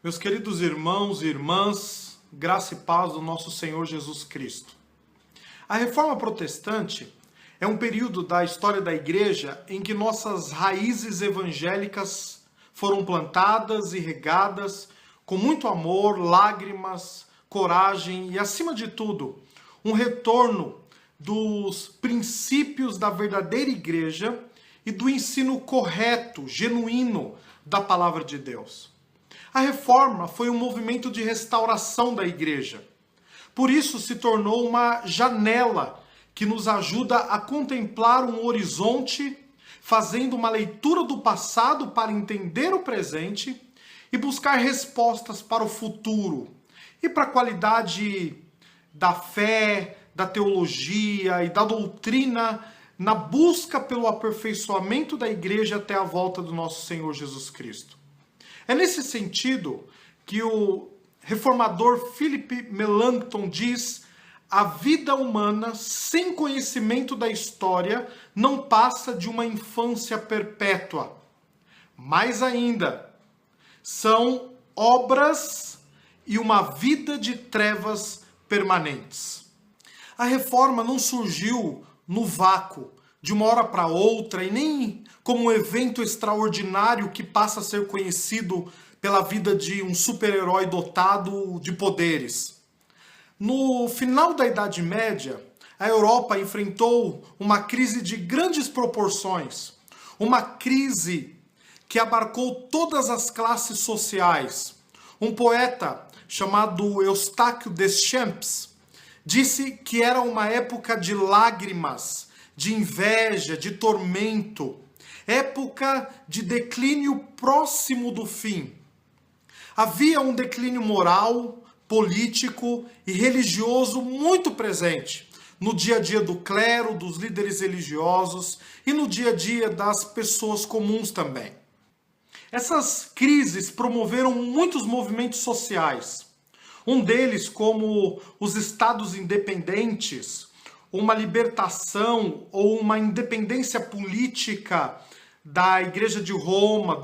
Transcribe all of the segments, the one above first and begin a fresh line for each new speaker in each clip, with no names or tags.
Meus queridos irmãos e irmãs, graça e paz do nosso Senhor Jesus Cristo. A Reforma Protestante é um período da história da Igreja em que nossas raízes evangélicas foram plantadas e regadas com muito amor, lágrimas, coragem e, acima de tudo, um retorno dos princípios da verdadeira Igreja e do ensino correto, genuíno da Palavra de Deus. A Reforma foi um movimento de restauração da Igreja. Por isso se tornou uma janela que nos ajuda a contemplar um horizonte, fazendo uma leitura do passado para entender o presente e buscar respostas para o futuro e para a qualidade da fé, da teologia e da doutrina na busca pelo aperfeiçoamento da Igreja até a volta do nosso Senhor Jesus Cristo. É nesse sentido que o reformador Philip Melanchthon diz: a vida humana sem conhecimento da história não passa de uma infância perpétua. Mais ainda, são obras e uma vida de trevas permanentes. A reforma não surgiu no vácuo, de uma hora para outra, e nem como um evento extraordinário que passa a ser conhecido pela vida de um super-herói dotado de poderes. No final da Idade Média, a Europa enfrentou uma crise de grandes proporções, uma crise que abarcou todas as classes sociais. Um poeta chamado Eustáquio Deschamps disse que era uma época de lágrimas, de inveja, de tormento, época de declínio próximo do fim. Havia um declínio moral, político e religioso muito presente no dia a dia do clero, dos líderes religiosos e no dia a dia das pessoas comuns também. Essas crises promoveram muitos movimentos sociais. Um deles, como os estados independentes, uma libertação ou uma independência política da Igreja de Roma,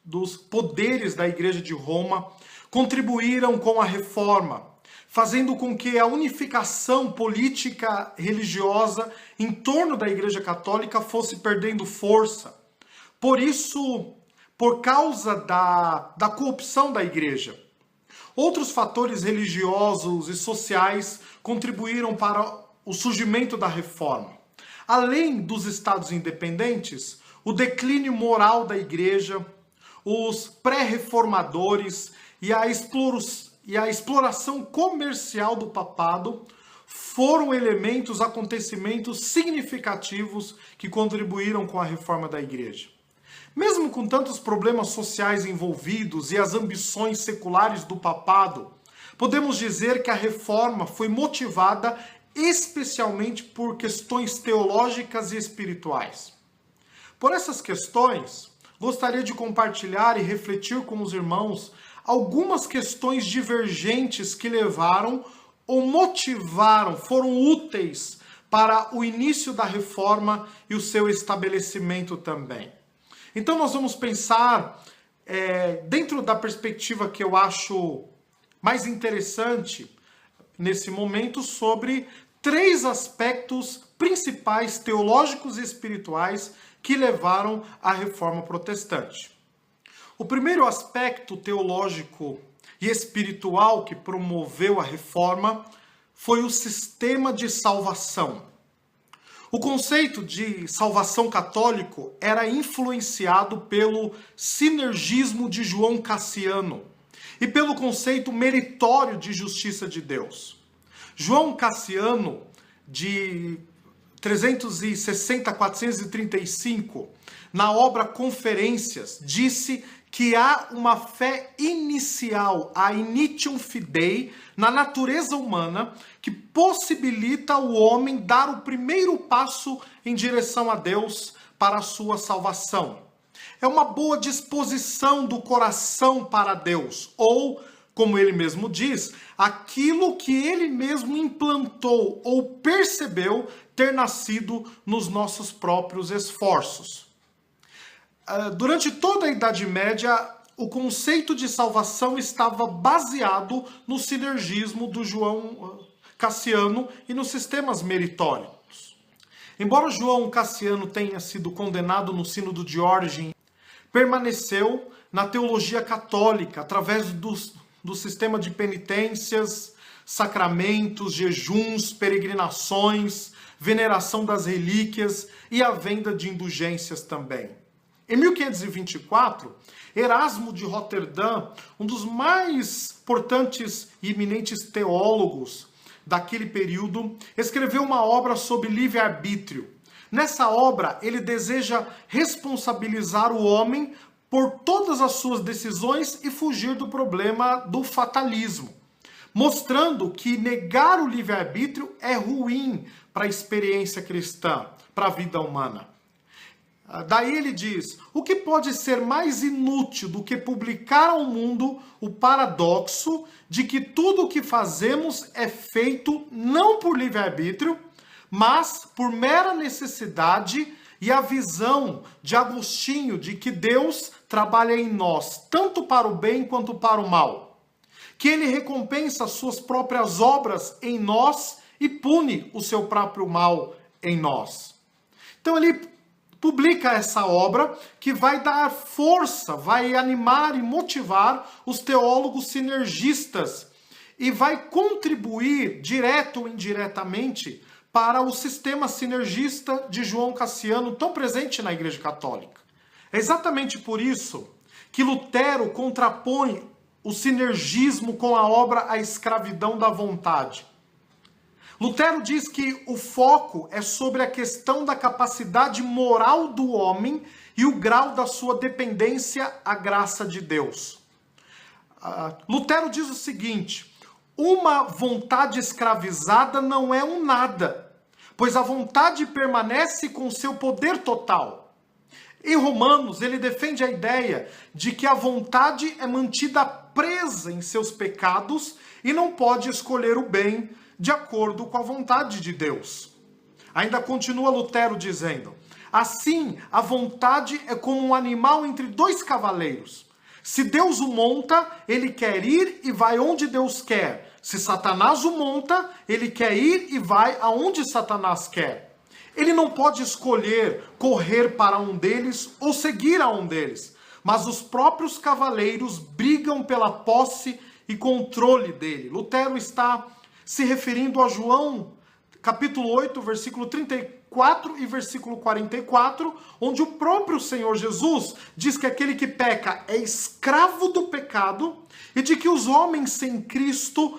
dos poderes da Igreja de Roma, contribuíram com a reforma, fazendo com que a unificação política religiosa em torno da Igreja Católica fosse perdendo força. Por isso, por causa da corrupção da Igreja. Outros fatores religiosos e sociais contribuíram para o surgimento da reforma. Além dos estados independentes, o declínio moral da Igreja, os pré-reformadores e a exploração comercial do papado foram acontecimentos significativos que contribuíram com a reforma da Igreja. Mesmo com tantos problemas sociais envolvidos e as ambições seculares do papado, podemos dizer que a reforma foi motivada especialmente por questões teológicas e espirituais. Por essas questões, gostaria de compartilhar e refletir com os irmãos algumas questões divergentes que levaram ou motivaram, foram úteis para o início da reforma e o seu estabelecimento também. Então nós vamos pensar, dentro da perspectiva que eu acho mais interessante nesse momento, sobre 3 aspectos principais teológicos e espirituais que levaram à reforma protestante. O primeiro aspecto teológico e espiritual que promoveu a reforma foi o sistema de salvação. O conceito de salvação católico era influenciado pelo sinergismo de João Cassiano e pelo conceito meritório de justiça de Deus. João Cassiano, de 360 a 435, na obra Conferências, disse que há uma fé inicial, a initium fidei, na natureza humana, que possibilita o homem dar o primeiro passo em direção a Deus para a sua salvação. É uma boa disposição do coração para Deus, ou, como ele mesmo diz, aquilo que ele mesmo implantou ou percebeu ter nascido nos nossos próprios esforços. Durante toda a Idade Média, o conceito de salvação estava baseado no sinergismo do João Cassiano e nos sistemas meritórios. Embora João Cassiano tenha sido condenado no Sínodo de Origem, permaneceu na teologia católica através do sistema de penitências, sacramentos, jejuns, peregrinações, veneração das relíquias e a venda de indulgências também. Em 1524, Erasmo de Roterdã, um dos mais importantes e eminentes teólogos daquele período, escreveu uma obra sobre livre-arbítrio. Nessa obra, ele deseja responsabilizar o homem por todas as suas decisões e fugir do problema do fatalismo, mostrando que negar o livre-arbítrio é ruim para a experiência cristã, para a vida humana. Daí ele diz: o que pode ser mais inútil do que publicar ao mundo o paradoxo de que tudo o que fazemos é feito não por livre-arbítrio, mas por mera necessidade, e a visão de Agostinho de que Deus trabalha em nós, tanto para o bem quanto para o mal, que ele recompensa as suas próprias obras em nós e pune o seu próprio mal em nós. Então ele publica essa obra que vai dar força, vai animar e motivar os teólogos sinergistas e vai contribuir, direto ou indiretamente, para o sistema sinergista de João Cassiano, tão presente na Igreja Católica. É exatamente por isso que Lutero contrapõe o sinergismo com a obra A Escravidão da Vontade. Lutero diz que o foco é sobre a questão da capacidade moral do homem e o grau da sua dependência à graça de Deus. Lutero diz o seguinte: uma vontade escravizada não é um nada, pois a vontade permanece com seu poder total. Em Romanos, ele defende a ideia de que a vontade é mantida presa em seus pecados e não pode escolher o bem de acordo com a vontade de Deus. Ainda continua Lutero dizendo: assim, a vontade é como um animal entre dois cavaleiros. Se Deus o monta, ele quer ir e vai onde Deus quer. Se Satanás o monta, ele quer ir e vai aonde Satanás quer. Ele não pode escolher correr para um deles ou seguir a um deles, mas os próprios cavaleiros brigam pela posse e controle dele. Lutero está se referindo a João, capítulo 8, versículo 34 e versículo 44, onde o próprio Senhor Jesus diz que aquele que peca é escravo do pecado e de que os homens sem Cristo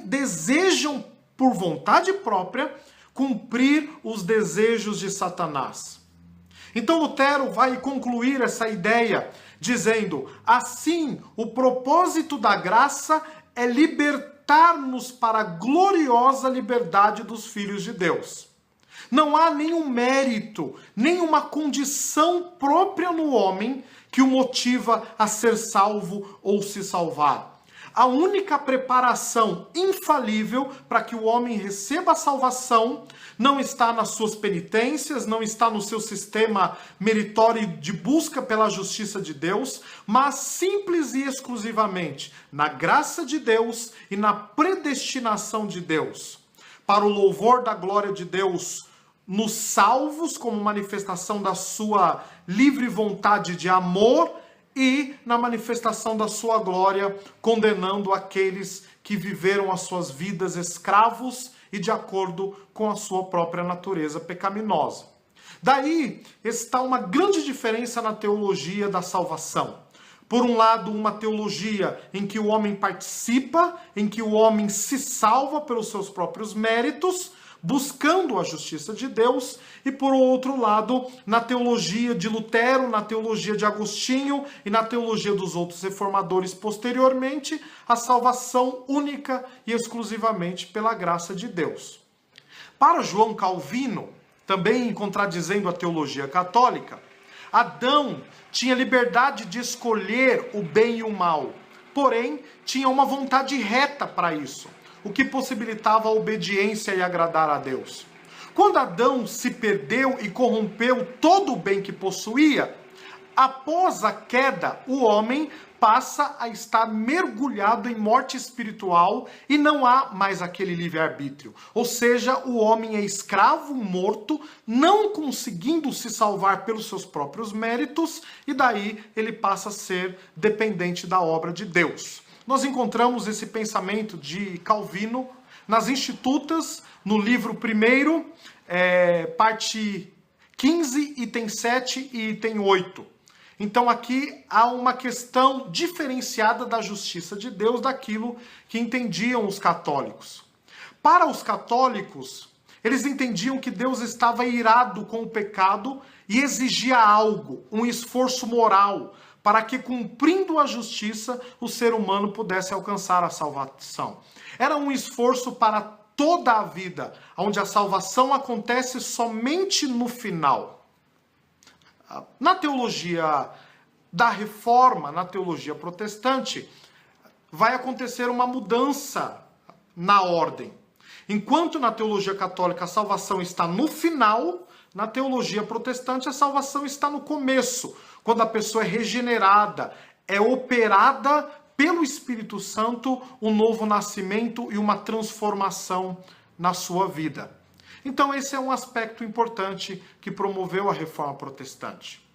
desejam por vontade própria cumprir os desejos de Satanás. Então Lutero vai concluir essa ideia dizendo: assim, o propósito da graça é libertar-nos para a gloriosa liberdade dos filhos de Deus. Não há nenhum mérito, nenhuma condição própria no homem que o motiva a ser salvo ou se salvar. A única preparação infalível para que o homem receba a salvação não está nas suas penitências, não está no seu sistema meritório de busca pela justiça de Deus, mas simples e exclusivamente na graça de Deus e na predestinação de Deus. Para o louvor da glória de Deus nos salvos, como manifestação da sua livre vontade de amor, e na manifestação da sua glória, condenando aqueles que viveram as suas vidas escravos e de acordo com a sua própria natureza pecaminosa. Daí está uma grande diferença na teologia da salvação. Por um lado, uma teologia em que o homem participa, em que o homem se salva pelos seus próprios méritos, buscando a justiça de Deus, e por outro lado, na teologia de Lutero, na teologia de Agostinho e na teologia dos outros reformadores posteriormente, a salvação única e exclusivamente pela graça de Deus. Para João Calvino, também contradizendo a teologia católica, Adão tinha liberdade de escolher o bem e o mal, porém tinha uma vontade reta para isso, o que possibilitava a obediência e agradar a Deus. Quando Adão se perdeu e corrompeu todo o bem que possuía, após a queda, o homem passa a estar mergulhado em morte espiritual e não há mais aquele livre-arbítrio. Ou seja, o homem é escravo, morto, não conseguindo se salvar pelos seus próprios méritos, e daí ele passa a ser dependente da obra de Deus. Nós encontramos esse pensamento de Calvino nas Institutas, no livro 1º, parte 15, item 7 e item 8. Então aqui há uma questão diferenciada da justiça de Deus daquilo que entendiam os católicos. Para os católicos, eles entendiam que Deus estava irado com o pecado e exigia algo, um esforço moral, para que, cumprindo a justiça, o ser humano pudesse alcançar a salvação. Era um esforço para toda a vida, onde a salvação acontece somente no final. Na teologia da Reforma, na teologia protestante, vai acontecer uma mudança na ordem. Enquanto na teologia católica a salvação está no final, na teologia protestante a salvação está no começo, quando a pessoa é regenerada, é operada pelo Espírito Santo, um novo nascimento e uma transformação na sua vida. Então esse é um aspecto importante que promoveu a Reforma Protestante.